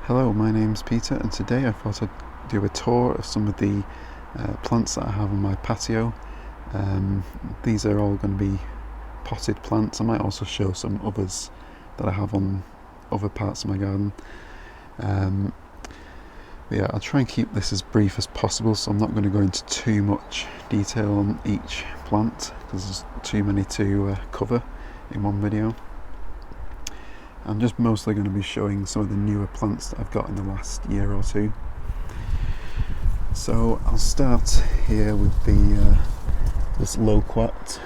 Hello, my name's Peter, and today I thought I'd do a tour of some of the plants that I have on my patio. These are all going to be potted plants. I might also show some others that I have on other parts of my garden. But yeah, I'll try and keep this as brief as possible, so I'm not going to go into too much detail on each plant because there's too many to cover in one video. I'm just mostly going to be showing some of the newer plants that I've got in the last year or two. So I'll start here with this loquat.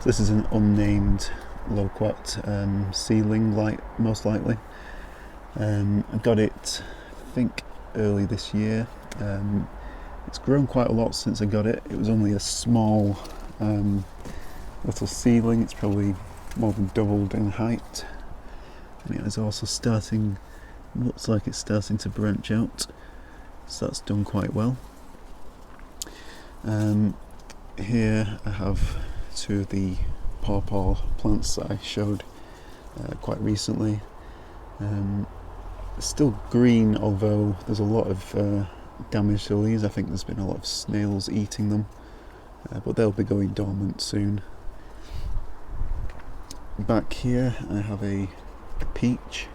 This is an unnamed loquat seedling, most likely. I got it, I think, early this year. It's grown quite a lot since I got it. It was only a small little seedling. It's probably more than doubled in height. And it is also looks like it's starting to branch out, so that's done quite well. Here I have two of the pawpaw plants that I showed quite recently. Still green, although there's a lot of damage to the leaves. I think there's been a lot of snails eating them, but they'll be going dormant soon. Back here I have a peach.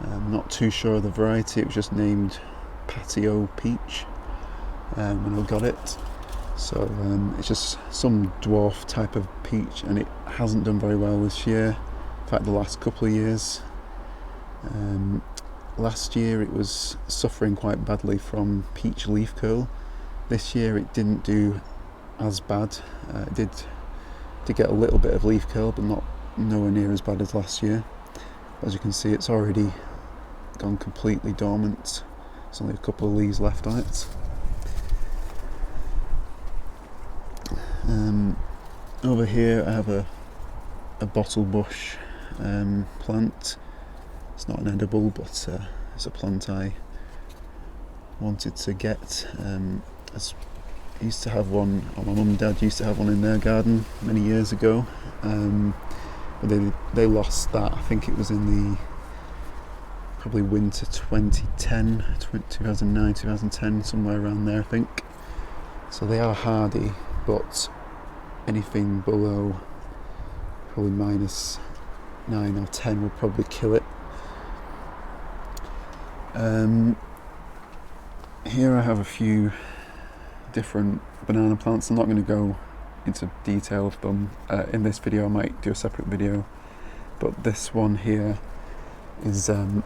I'm not too sure of the variety. It was just named Patio peach when I got it. So it's just some dwarf type of peach, and it hasn't done very well this year. In fact, the last couple of years. Last year it was suffering quite badly from peach leaf curl. This year it didn't do as bad. It did get a little bit of leaf curl, but nowhere near as bad as last year. As you can see, it's already gone completely dormant. There's only a couple of leaves left on it. Over here I have a bottle bush plant. It's not an edible, but it's a plant I wanted to get. I used to have one, or my mum and dad used to have one in their garden many years ago. But they lost that. I think it was in the probably winter 2010, 2009, 2010, somewhere around there I think. So they are hardy, but anything below probably -9 or 10 would probably kill it. Here I have a few different banana plants. I'm not going to go into detail of them in this video. I might do a separate video, but this one here is I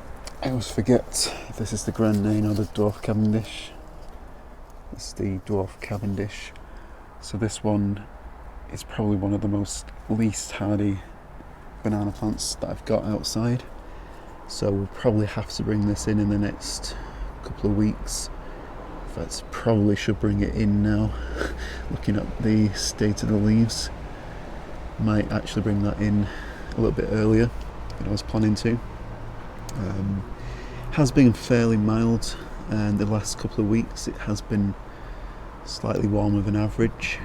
always forget if this is the grand name or the dwarf Cavendish. It's the dwarf Cavendish. So this one is probably one of the least hardy banana plants that I've got outside, so we'll probably have to bring this in the next couple of weeks. In fact, probably should bring it in now. Looking at the state of the leaves, might actually bring that in a little bit earlier than I was planning to. Has been fairly mild, and the last couple of weeks it has been slightly warmer than average.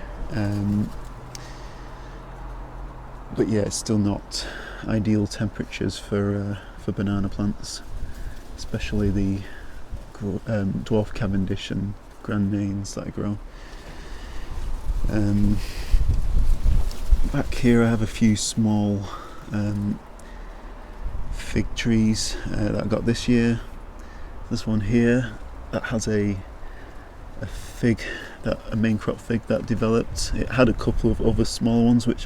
But yeah, it's still not ideal temperatures for banana plants, especially the dwarf Cavendish and grand names that I grow. Back here I have a few small fig trees that I got this year. This one here that has a main crop fig that developed. It had a couple of other small ones which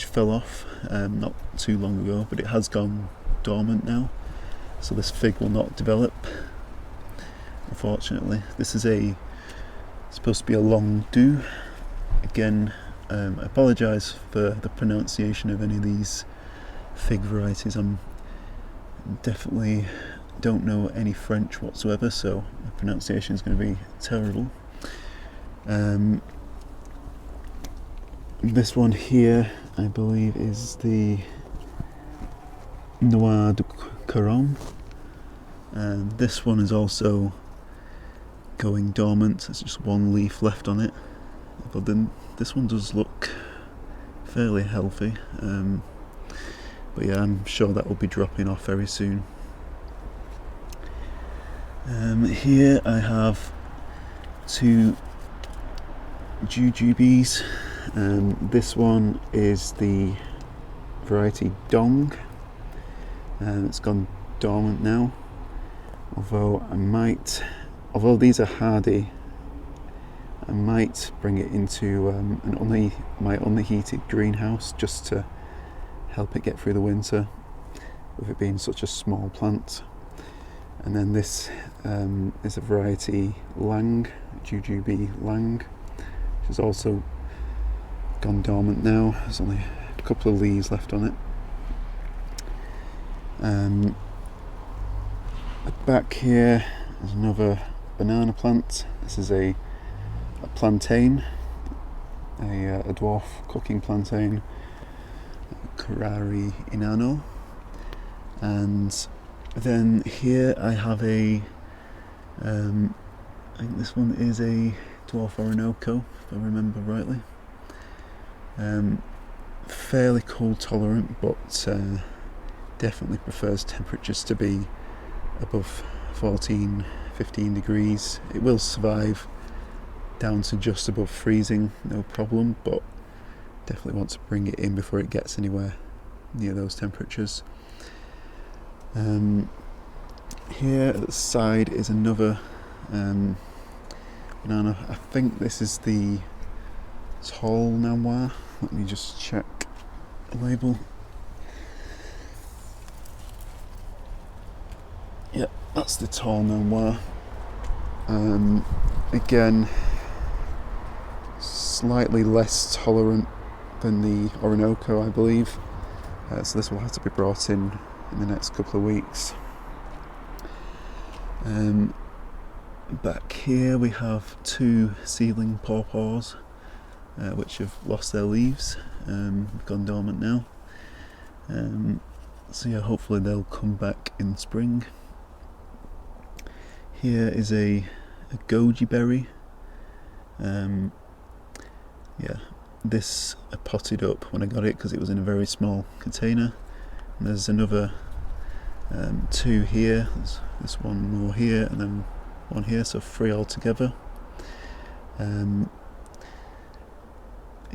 fell off not too long ago, but it has gone dormant now, so this fig will not develop, unfortunately. This is supposed to be a long do. Again, I apologise for the pronunciation of any of these fig varieties. I'm definitely don't know any French whatsoever, so the pronunciation is going to be terrible. This one here, I believe, is the Noir de Caron. This one is also going dormant. There's just one leaf left on it, but then this one does look fairly healthy. But yeah, I'm sure that will be dropping off very soon. Here I have 2 jujubes. This one is the variety Dong. It's gone dormant now, although these are hardy, I might bring it into my unheated greenhouse just to help it get through the winter, with it being such a small plant. And then this is a variety Lang, jujube Lang, which has also gone dormant now. There's only a couple of leaves left on it. Back here is another banana plant. This is a plantain, a dwarf cooking plantain, Carrari Inano. And then here I have I think this one is a dwarf Orinoco, if I remember rightly. Fairly cold tolerant, but definitely prefers temperatures to be above 14-15 degrees. It will survive down to just above freezing, no problem, but definitely want to bring it in before it gets anywhere near those temperatures. Here at the side is another banana. I think this is the tall noir. Let me just check the label. Yeah, that's the tall noir. Again, slightly less tolerant than the Orinoco, I believe. So this will have to be brought in the next couple of weeks. Back here we have 2 seedling pawpaws, which have lost their leaves, gone dormant now. So yeah, hopefully they'll come back in spring. Here is a goji berry. This I potted up when I got it because it was in a very small container. And there's another 2 here. There's one more here and then one here, so 3 altogether. And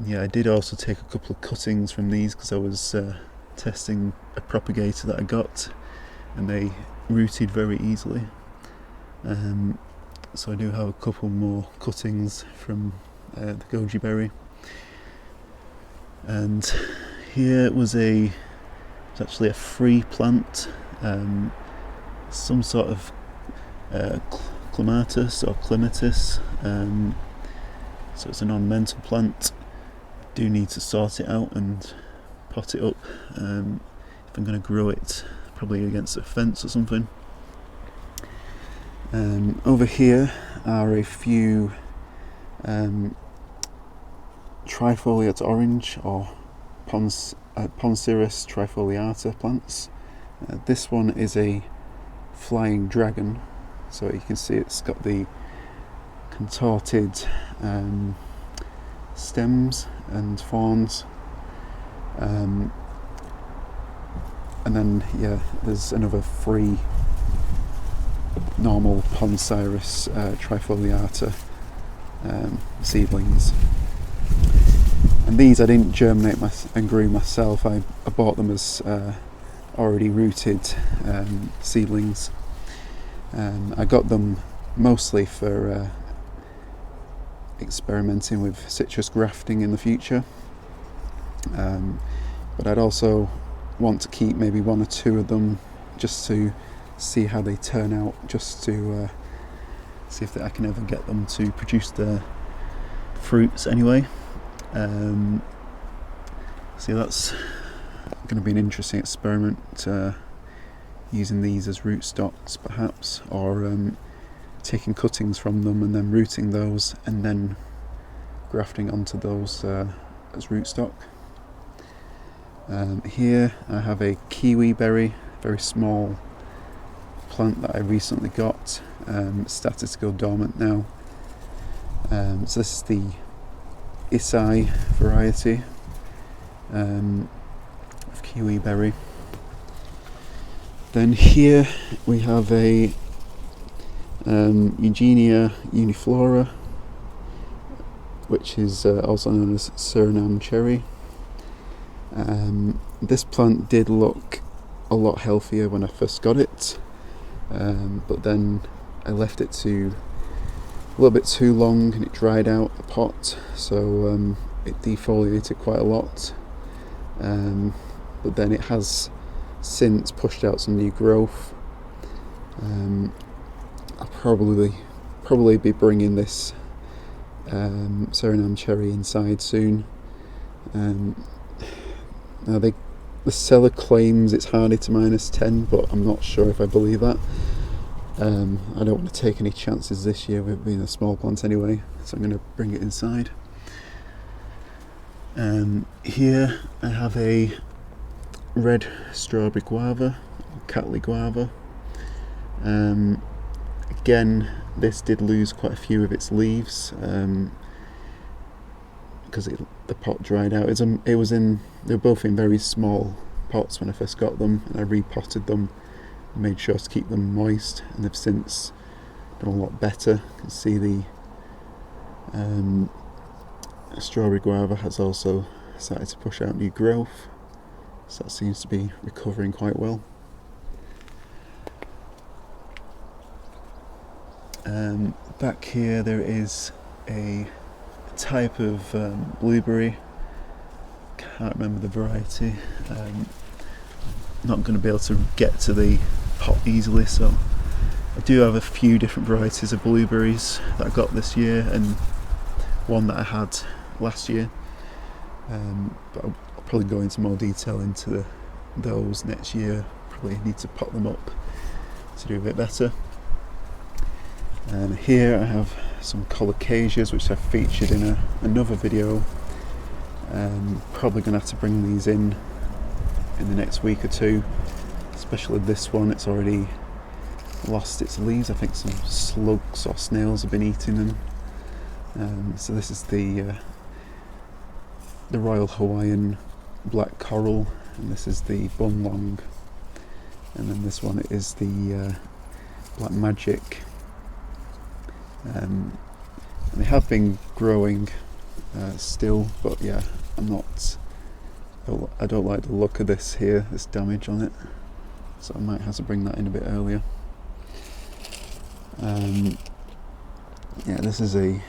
yeah, I did also take a couple of cuttings from these because I was testing a propagator that I got, and they rooted very easily. So I do have a couple more cuttings from the goji berry. And here was actually a free plant, some sort of clematis or clematis. So it's an ornamental plant. I do need to sort it out and pot it up if I'm going to grow it, probably against a fence or something. Over here are a few trifoliate orange or Ponceris trifoliata plants. This one is a flying dragon, so you can see it's got the contorted stems and fronds, and then yeah, there's another 3 normal Ponceris trifoliata seedlings. And these I didn't germinate and grew myself. I bought them as already rooted seedlings. I got them mostly for experimenting with citrus grafting in the future. But I'd also want to keep maybe 1 or 2 of them just to see how they turn out, just to see if I can ever get them to produce their fruits anyway. So that's going to be an interesting experiment, using these as rootstocks perhaps, or taking cuttings from them and then rooting those and then grafting onto those as rootstock. Here I have a kiwi berry, very small plant that I recently got. Started to go dormant now. So this is the Isai variety of kiwi berry. Then here we have a Eugenia uniflora, which is also known as surname cherry. This plant did look a lot healthier when I first got it, but then I left it a little bit too long and it dried out the pot, so it defoliated quite a lot, but then it has since pushed out some new growth. I'll probably be bringing this Suriname cherry inside soon. Now the seller claims it's hardy to -10, but I'm not sure if I believe that. I don't want to take any chances this year with being a small plant anyway, so I'm going to bring it inside. Here I have a red strawberry guava, cattleyanum guava. Again, this did lose quite a few of its leaves because the pot dried out. They were both in very small pots when I first got them, and I repotted them and made sure to keep them moist, and they've since done a lot better. You can see the strawberry guava has also started to push out new growth, so that seems to be recovering quite well. Back here there is a type of blueberry, can't remember the variety, not going to be able to get to the pot easily, so I do have a few different varieties of blueberries that I got this year and one that I had last year, but I'll probably go into more detail into those next year. Probably need to pot them up to do a bit better. Here I have some colocasias which I've featured in another video. Probably going to have to bring these in the next week or two, especially this one. It's already lost its leaves. I think some slugs or snails have been eating them. So this is the Royal Hawaiian Black Coral, and this is the Bunlong, and then this one is the Black Magic. And they have been growing still, but yeah, I don't like the look of this here, this damage on it, so I might have to bring that in a bit earlier. Yeah, this is a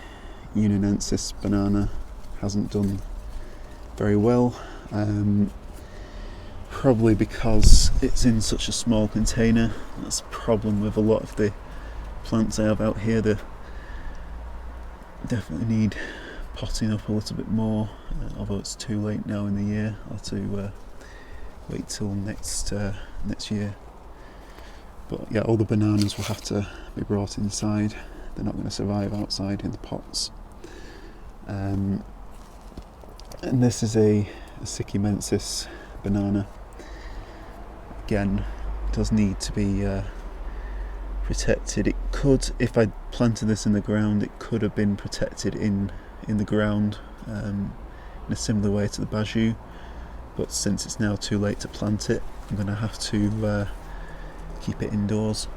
Unionensis banana, hasn't done very well, probably because it's in such a small container. That's a problem with a lot of the plants I have out here. They definitely need potting up a little bit more, although it's too late now in the year. I'll have to wait till next year. But yeah, all the bananas will have to be brought inside. They're not going to survive outside in the pots. And this is a Sikimensis banana. Again, does need to be protected. It could, if I planted this in the ground, it could have been protected in the ground in a similar way to the baju, but since it's now too late to plant it, I'm going to have to keep it indoors.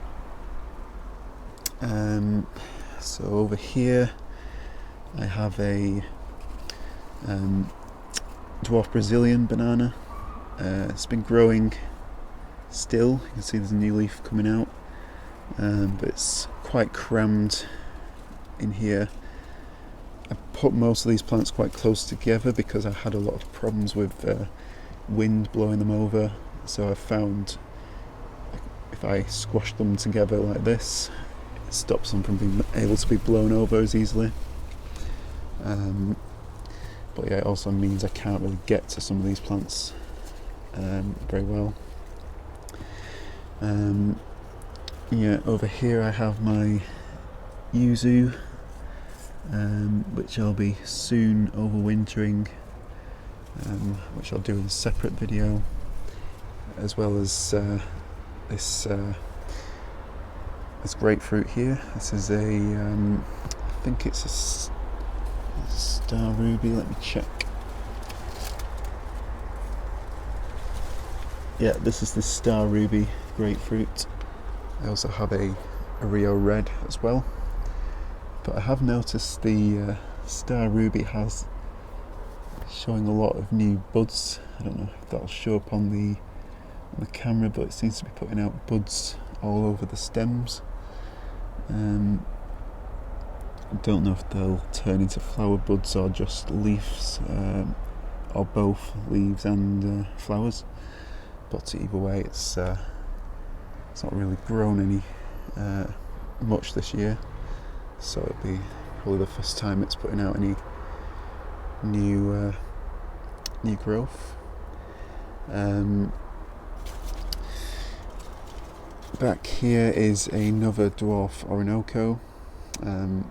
So over here I have a dwarf Brazilian banana. It's been growing still, you can see there's a new leaf coming out, but it's quite crammed in here. I put most of these plants quite close together because I had a lot of problems with wind blowing them over, so I found if I squash them together like this, it stops them from being able to be blown over as easily. But yeah, it also means I can't really get to some of these plants very well. Yeah, over here I have my yuzu, which I'll be soon overwintering, which I'll do in a separate video, as well as this grapefruit here. This is a, I think it's a star ruby, let me check. Yeah, this is the star ruby grapefruit. I also have a a Rio Red as well. But I have noticed the Star Ruby has showing a lot of new buds. I don't know if that'll show up on the camera, but it seems to be putting out buds all over the stems. I don't know if they'll turn into flower buds or just leaves, or both leaves and flowers. But either way, it's not really grown any much this year, so it'll be probably the first time it's putting out any new growth. Back here is another dwarf Orinoco.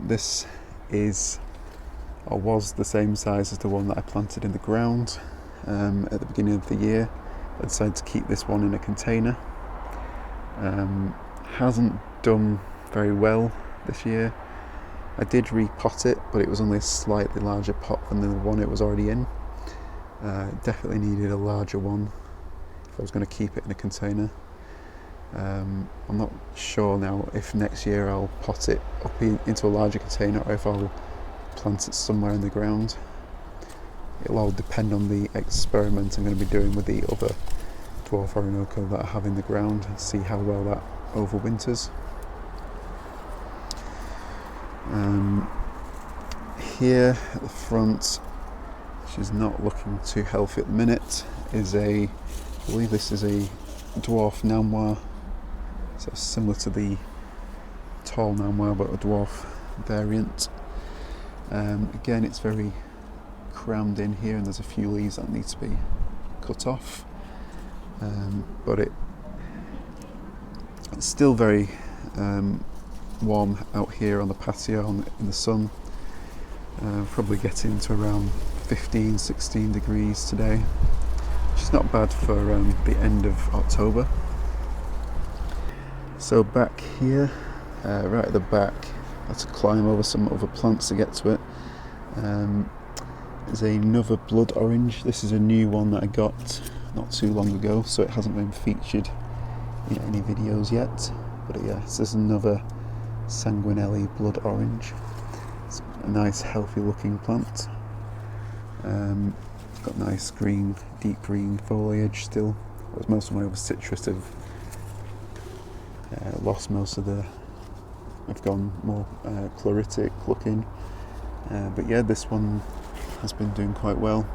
This is, or was, the same size as the one that I planted in the ground at the beginning of the year. I decided to keep this one in a container. Hasn't done very well this year. I did repot it, but it was only a slightly larger pot than the one it was already in. It definitely needed a larger one if I was going to keep it in a container. I'm not sure now if next year I'll pot it up into a larger container or if I'll plant it somewhere in the ground. It'll all depend on the experiment I'm going to be doing with the other dwarf Orinoco that I have in the ground and see how well that overwinters. Here at the front, which is not looking too healthy at the minute, is I believe this is a dwarf Namois. So similar to the tall Namois, but a dwarf variant. Again, it's very crammed in here, and there's a few leaves that need to be cut off. But it's still very warm out here on the patio in the sun. Probably getting to around 15-16 degrees today, which is not bad for the end of October. So back here, right at the back, I had to climb over some other plants to get to it. There's another blood orange. This is a new one that I got not too long ago, so it hasn't been featured in any videos yet. But yeah, this is another Sanguinelli blood orange. It's a nice healthy looking plant. It's got nice green, deep green foliage still. Whereas most of my other citrus have lost most of have gone more chloritic looking. But yeah, this one has been doing quite well.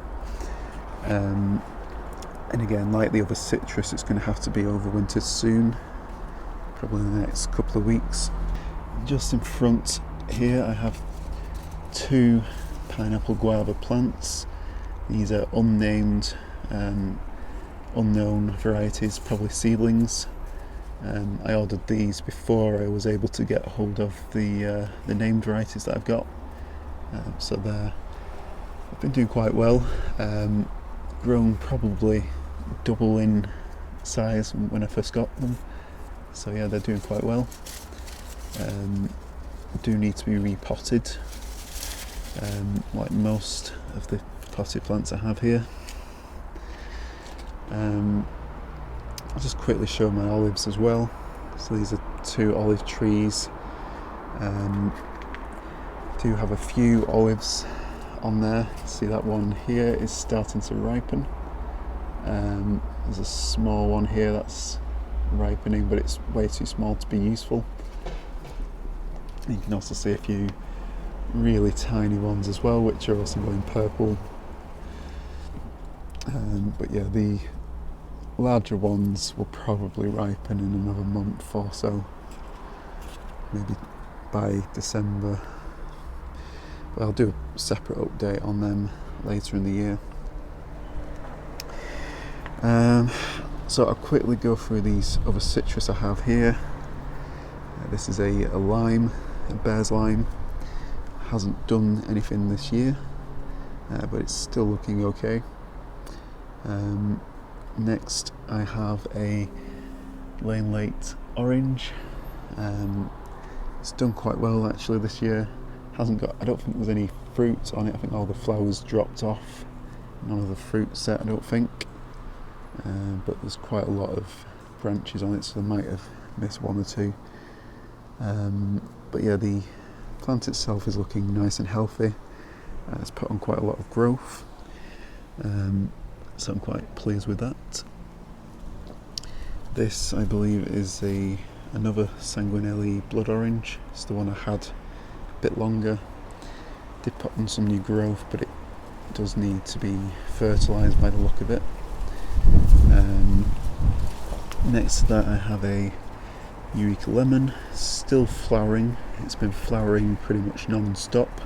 And again, like the other citrus, it's going to have to be overwintered soon, probably in the next couple of weeks. Just in front here I have two pineapple guava plants. These are unnamed, unknown varieties, probably seedlings. I ordered these before I was able to get hold of the named varieties that I've got. So they've been doing quite well. Grown probably double in size when I first got them. So yeah, they're doing quite well. Do need to be repotted, like most of the potted plants I have here. I'll just quickly show my olives as well. So these are two olive trees. Do have a few olives on there. See that one here is starting to ripen. There's a small one here that's ripening, but it's way too small to be useful. You can also see a few really tiny ones as well, which are also going purple. But yeah, the larger ones will probably ripen in another month or so, maybe by December. But I'll do a separate update on them later in the year. So I'll quickly go through these other citrus I have here. This is a lime, a bear's lime. Hasn't done anything this year, but it's still looking okay. Next I have a Lane Late orange. It's done quite well actually this year. Hasn't got, I don't think there's any fruit on it. I think all the flowers dropped off. None of the fruit set, I don't think. But there's quite a lot of branches on it, so I might have missed one or two. But yeah, the plant itself is looking nice and healthy. It's put on quite a lot of growth, so I'm quite pleased with that. This, I believe, is another Sanguinelli blood orange. It's the one I had a bit longer. Did put on some new growth, but it does need to be fertilised by the look of it. Next to that I have a Eureka lemon, still flowering. It's been flowering pretty much non-stop.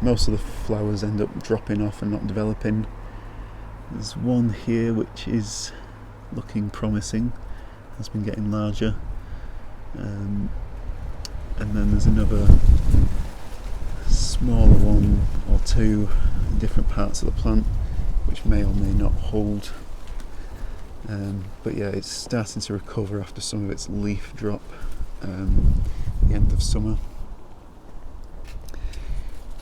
Most of the flowers end up dropping off and not developing. There's one here which is looking promising, has been getting larger, and then there's another smaller one or two in different parts of the plant which may or may not hold, but yeah, it's starting to recover after some of its leaf drop at the end of summer.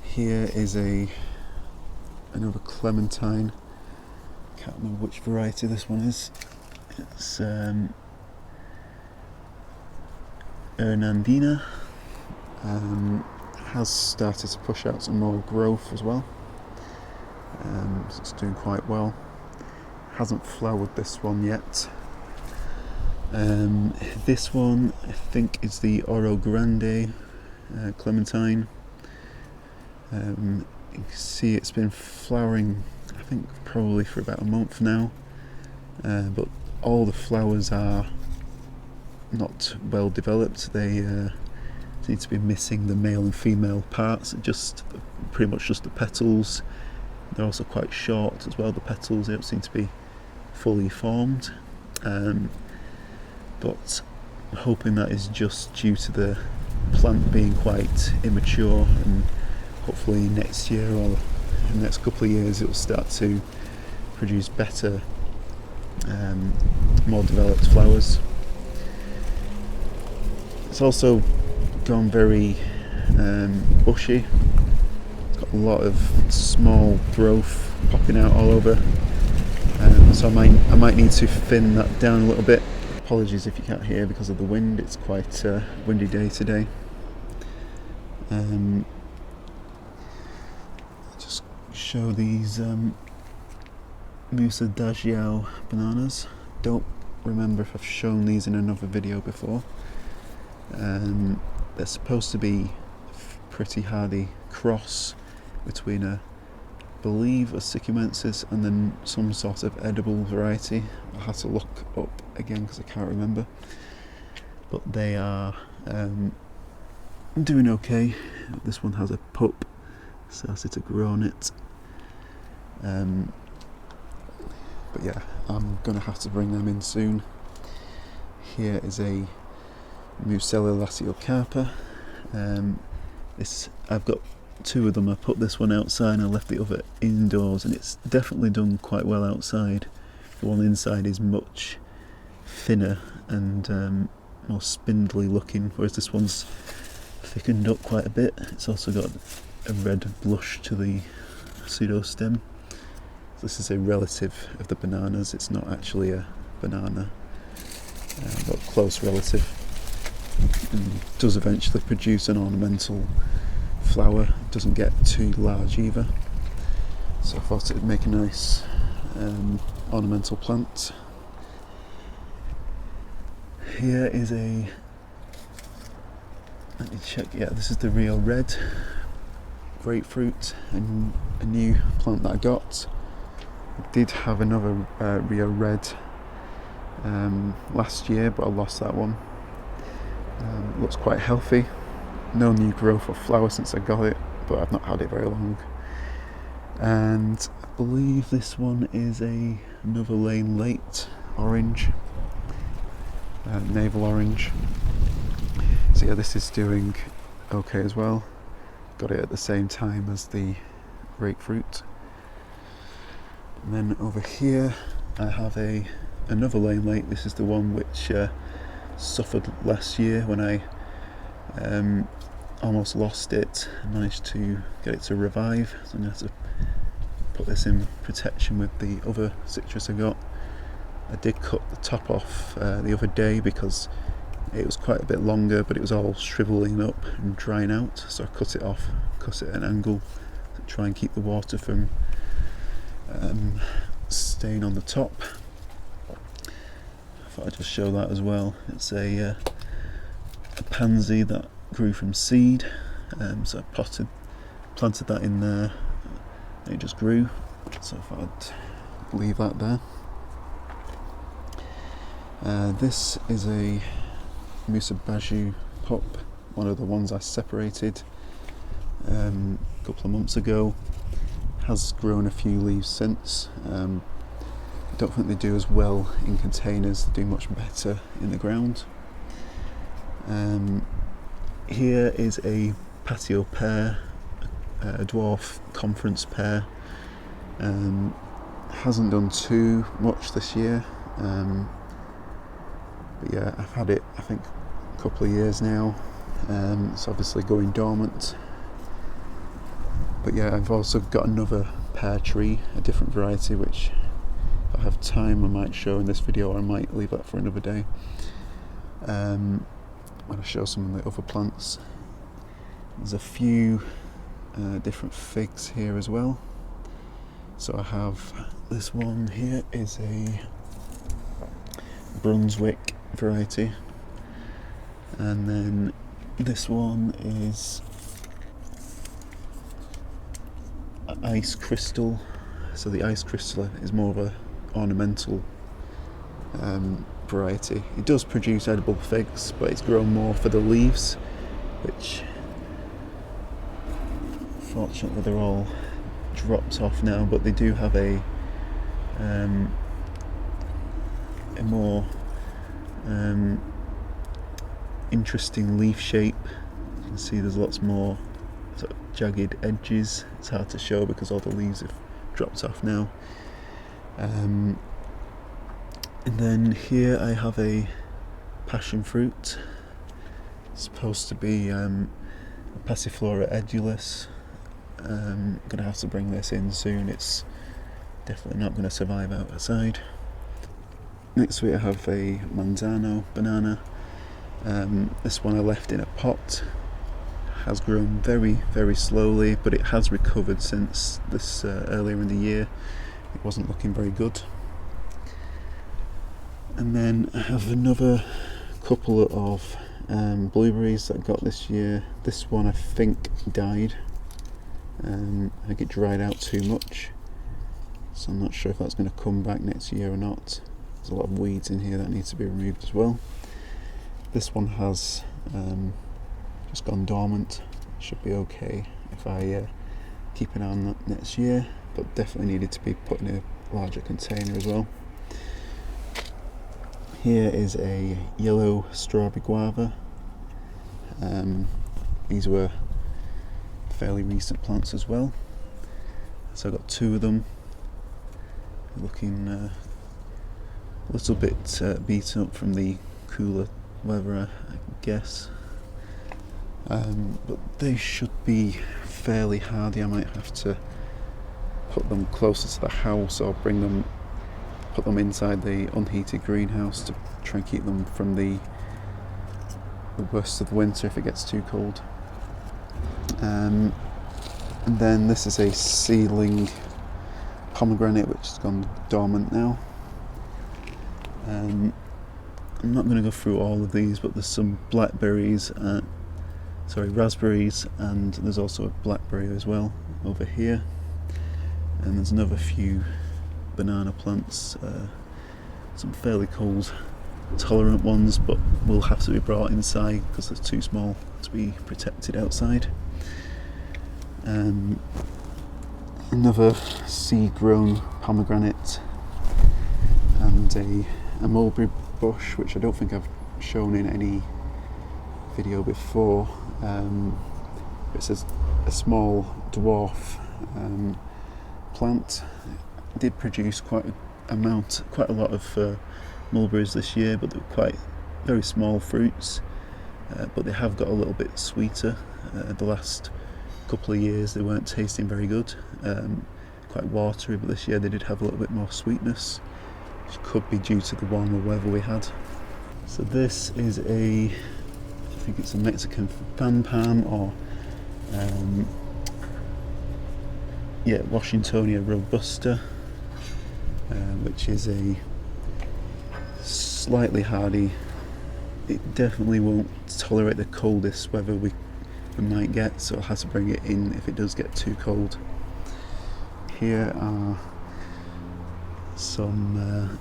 Here is another clementine. Can't remember which variety this one is. It's Hernandina. Has started to push out some more growth as well, so it's doing quite well. Hasn't flowered this one yet. This one I think is the Oro Grande clementine. You can see it's been flowering, I think probably for about a month now, but all the flowers are not well developed. They seem to be missing the male and female parts, just pretty much just the petals. They're also quite short as well, the petals. They don't seem to be fully formed, but I'm hoping that is just due to the plant being quite immature, and hopefully next year or in the next couple of years it will start to produce better, more developed flowers. It's also gone very bushy. It's got a lot of small growth popping out all over, so I might need to thin that down a little bit. Apologies if you can't hear because of the wind. It's quite a windy day today. Just show these Musa Dajiao bananas. Don't remember if I've shown these in another video before. They're supposed to be a pretty hardy cross between I believe a Sycumensis and then some sort of edible variety. I'll have to look up again because I can't remember. But they are doing okay. This one has a pup, started to grow on it. But yeah, I'm gonna have to bring them in soon. Here is a Musella Laciocarpa. I've got two of them. I put this one outside and I left the other indoors, and it's definitely done quite well outside. The one inside is much thinner and more spindly looking, whereas this one's thickened up quite a bit. It's also got a red blush to the pseudostem. This is a relative of the bananas. It's not actually a banana, but close relative. And does eventually produce an ornamental flower. It doesn't get too large either, so I thought it would make a nice ornamental plant. Here is let me check, yeah, this is the Rio Red grapefruit, and a new plant that I got. I did have another Rio Red last year, but I lost that one. Looks quite healthy. No new growth or flower since I got it, but I've not had it very long. And I believe this one is another Lane Late orange, navel orange. So yeah, this is doing okay as well. Got it at the same time as the grapefruit. And then over here I have another Lane Late. This is the one which suffered last year when I almost lost it. I managed to get it to revive, so I'm going to have to put this in protection with the other citrus I got. I did cut the top off the other day because it was quite a bit longer, but it was all shriveling up and drying out, so I cut it off, cut it at an angle to try and keep the water from staying on the top. I thought I'd just show that as well. It's a pansy that grew from seed, so I planted that in there and it just grew, so I thought I'd leave that there. This is a Musabaju pup, one of the ones I separated a couple of months ago. Has grown a few leaves since. I don't think they do as well in containers, they do much better in the ground. Here is a Patio pear, a dwarf conference pear. Hasn't done too much this year, but yeah, I've had it I think a couple of years now. It's obviously going dormant. But yeah, I've also got another pear tree, a different variety, which if I have time I might show in this video, or I might leave that for another day. When I show some of the other plants. There's a few different figs here as well. So I have this one here is a Brunswick variety, and then this one is ice crystal. So the ice crystal is more of a ornamental variety. It does produce edible figs, but it's grown more for the leaves, which fortunately they're all dropped off now, but they do have a more interesting leaf shape. You can see there's lots more sort of jagged edges. It's hard to show because all the leaves have dropped off now. And then here I have a passion fruit. It's supposed to be a Passiflora edulis. I'm going to have to bring this in soon. It's definitely not going to survive outside. Next to it I have a Manzano banana. This one I left in a pot. Has grown very, very slowly, but it has recovered since this earlier in the year. It wasn't looking very good. And then I have another couple of blueberries that I got this year. This one I think died. I think it dried out too much, so I'm not sure if that's going to come back next year or not. There's a lot of weeds in here that need to be removed as well. This one has just gone dormant. Should be okay if I keep an eye on that next year, but definitely needed to be put in a larger container as well. Here is a yellow strawberry guava. These were fairly recent plants as well, so I got two of them. Looking a little bit beaten up from the cooler weather, I guess. But they should be fairly hardy. I might have to put them closer to the house, or put them inside the unheated greenhouse to try and keep them from the worst of the winter if it gets too cold. And then this is a seedling pomegranate which has gone dormant now. I'm not going to go through all of these, but there's some raspberries, and there's also a blackberry as well over here. And there's another few banana plants, some fairly cold tolerant ones, but will have to be brought inside because they're too small to be protected outside. Another seed grown pomegranate, and a mulberry bush which I don't think I've shown in any video before. It's a small dwarf plant. It did produce quite a lot of mulberries this year, but they're very small fruits, but they have got a little bit sweeter. The last couple of years they weren't tasting very good, quite watery, but this year they did have a little bit more sweetness, which could be due to the warmer weather we had. So this is I think it's a Mexican fan palm, or Washingtonia robusta, which is a slightly hardy. It definitely won't tolerate the coldest weather we might get, so I'll have to bring it in if it does get too cold. Here are some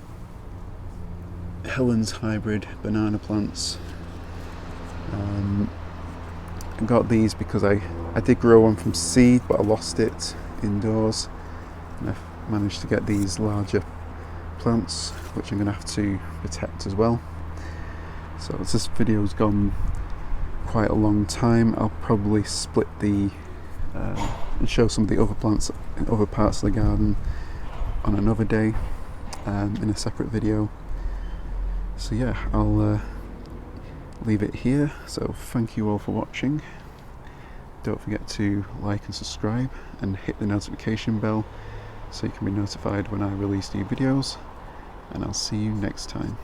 Helen's hybrid banana plants. I got these because I did grow one from seed, but I lost it indoors, and I've managed to get these larger plants, which I'm going to have to protect as well. So as this video's gone quite a long time, I'll probably split and show some of the other plants in other parts of the garden on another day, in a separate video. So yeah, I'll leave it here. So thank you all for watching. Don't forget to like and subscribe and hit the notification bell so you can be notified when I release new videos, and I'll see you next time.